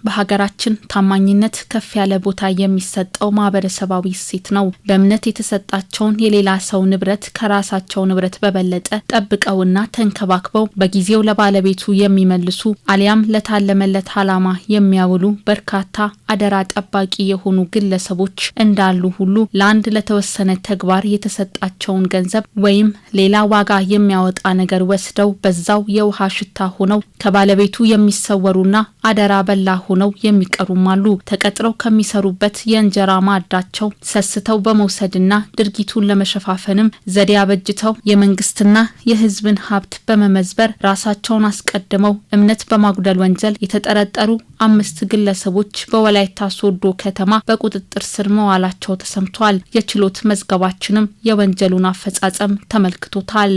በሀገራችን ታማኝነት ከፍ ያለ ቦታ የሚሰጠው ማህበረሰባዊ እሴት ነው። በእምነት የተሰጣቸውን የሌላ ሰው ንብረት ከራሳቸው ንብረት በበለጠ ጠብቀውና ተንከባክበው በጊዜው ለባለቤቱ የሚመልሱ አሊያም ለታለመለት ዓላማ የሚያውሉ በርካታ አደራ ጠባቂ የሆኑ ግለሰቦች እንዳሉ ሁሉ ለአንድ ለተወሰነ ተግባር የተሰጣቸውን ገንዘብ ወይም ሌላ ዋጋ የሚያወጣ ነገር ወስደው በዛው የውሃ ሽታ ሆነው ከባለቤቱ የሚሰወሩና አደራ በላ ሆነው የሚቀሩም አሉ። ተቀጥረው ከሚሰሩበት የእንጀራ ማዕዳቸው ሰስተው በመውሰድና ድርጊቱን ለመሸፋፈንም ዘዴ አበጅተው የመንግስትና የሕዝብን ሀብት በመመዝበር ራሳቸውን አስቀድመው እምነት በማጉደል ወንጀል የተጠረጠሩ 5 ግለሰቦች በወላይታ ሶዶ ከተማ በቁጥጥር ስር መዋላቸው ተሰምቷል። የችሎት መዝገባችንም የወንጀሉን አፈጻጸም ተመልክቶታል።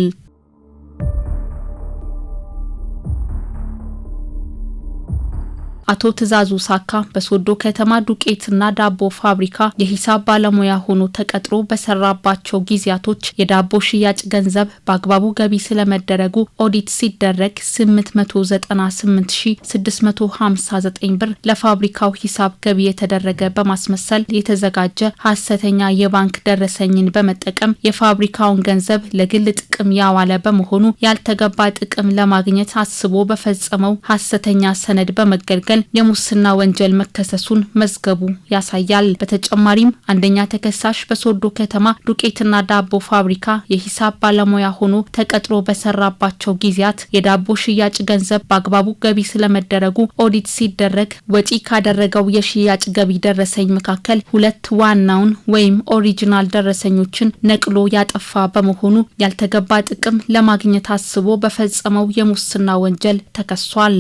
አቶ ትዛዙ ሳካ በሶዶ ከተማ ዱቄትና ዳቦ ፋብሪካ የሂሳብ ባለሙያ ሆኖ ተቀጥሮ በሰራባቸው ጊዜያቶች የዳቦ ሽያጭ ገንዘብ በአግባቡ ገቢ ስለመደረጉ ኦዲት ሲደረግ 898659 ብር ለፋብሪካው ሂሳብ ገቢ የተደረገ በማስመሰል የተዘጋጀ ሐሰተኛ የባንክ ደረሰኝን በመጠቀም የፋብሪካውን ገንዘብ ለግል ጥቅም ያዋለ በመሆኑ ያልተገባ ጥቅም ለማግኘት አስቦ በፈጸመው ሐሰተኛ ሰነድ በመገልገል የሙስና ወንጀል መከሰሱን መዝገቡ ያሳያል። በተጨማሪም አንደኛ ተከሳሽ በሶዶ ከተማ ዱቄትና ዳቦ ፋብሪካ የሂሳብ ባለሙያ ሆኖ ተቀጥሮ በሰራባቸው ጊዜያት የዳቦ ሽያጭ ገንዘብ በአግባቡ ገቢ ስለመደረጉ ኦዲት ሲደረግ ወጪ ካደረገው የሽያጭ ገቢ ደረሰኝ መካከል 2 ዋናውን ወይም ኦሪጂናል ደረሰኞችን ነቅሎ ያጠፋ በመሆኑ ያልተገባ ጥቅም ለማግኘት አስቦ በፈጸመው የሙስና ወንጀል ተከሷል።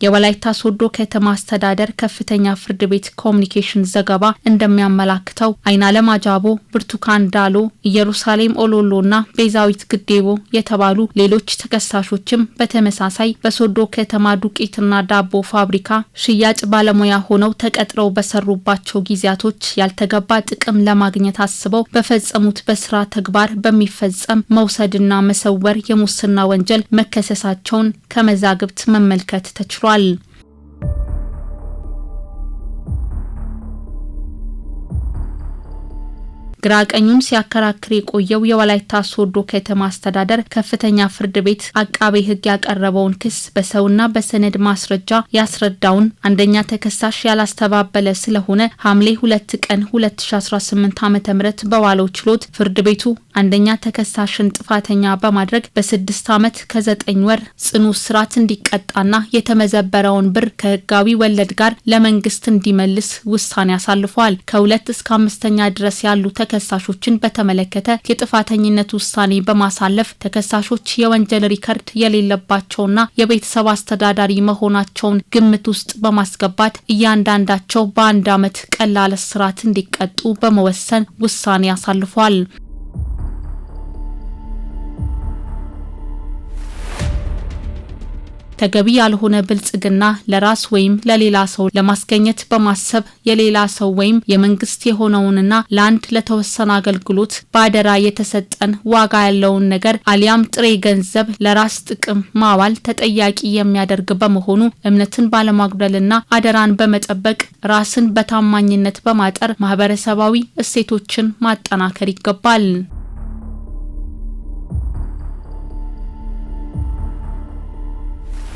የወላይታ ሶዶ ከተማ አስተዳደር ከፍተኛ ፍርድ ቤት ኮሙኒኬሽን ዘገባ እንደሚያመላክተው አይናለም አጃቦ፣ ብርቱካን ዳሎ፣ ኢየሩሳሌም ኦሎሎና ቤዛዊት ግዴቦ የተባሉ ሌሎች ተከሳሾችም በተመሳሳይ በሶዶ ከተማ ዱቄትና ዳቦ ፋብሪካ ሽያጭ ባለሙያ ሆነው ተቀጥረው በሰሩባቸው ጊዜያቶች ያልተገባ ጥቅም ለማግኘት አስበው በፈጸሙት በስራ ተግባር በሚፈጸም መውሰድና መሰወር የሙስና ወንጀል መከሰሳቸውን ከመዛግብት መመልከት ተችሏል። ግራቀኙን ሲያከራክር የቆየው የወላይታ ሶዶ ከተማ አስተዳደር ከፍተኛ ፍርድ ቤት አቃቤ ሕግ ያቀረበውን ክስ በሰውና በሰነድ ማስረጃ ያስረዳውን አንደኛ ተከሳሽ ያላስተባበለ ስለሆነ ሐምሌ 2 ቀን 2018 ዓ.ም በዋለው ችሎት ፍርድ ቤቱ አንደኛ ተከሳሽን ጥፋተኛ በማድረግ በ6 ዓመት ከ9 ወር ጽኑ እስራት እንዲቀጣና የተመዘበረውን ብር ከህጋዊ ወለድ ጋር ለመንግስት እንዲመልስ ውሳኔ አሳልፏል። ከ2 እስከ 5ኛ ድረስ ያሉ ተከሳሾችን በተመለከተ የጥፋተኝነት ውሳኔ በማሳለፍ ተከሳሾች የወንጀል ሪከርድ የሌለባቸውና የቤተሰብ አስተዳዳሪ መሆናቸውን ግምት ውስጥ በማስገባት እያንዳንዳቸው በ1 ዓመት ቀላል እስራት እንዲቀጡ በመወሰን ውሳኔ አሳልፏል። ተገቢ ያልሆነ ብልጽግና ለራስ ወይም ለሌላ ሰው ለማስገኘት በማሰብ የሌላ ሰው ወይም የመንግስት የሆነውንና ለአንድ ለተወሰነ አገልግሎት ባደራ የተሰጠን ዋጋ ያለውን ነገር አሊያም ጥሬ ገንዘብ ለራስ ጥቅም ማዋል ተጠያቂ የሚያደርግ በመሆኑ እምነትን ባለማጉደልና አደራን በመጠበቅ ራስን በታማኝነት በማጠር ማህበረሰባዊ እሴቶችን ማጠናከር ይገባል።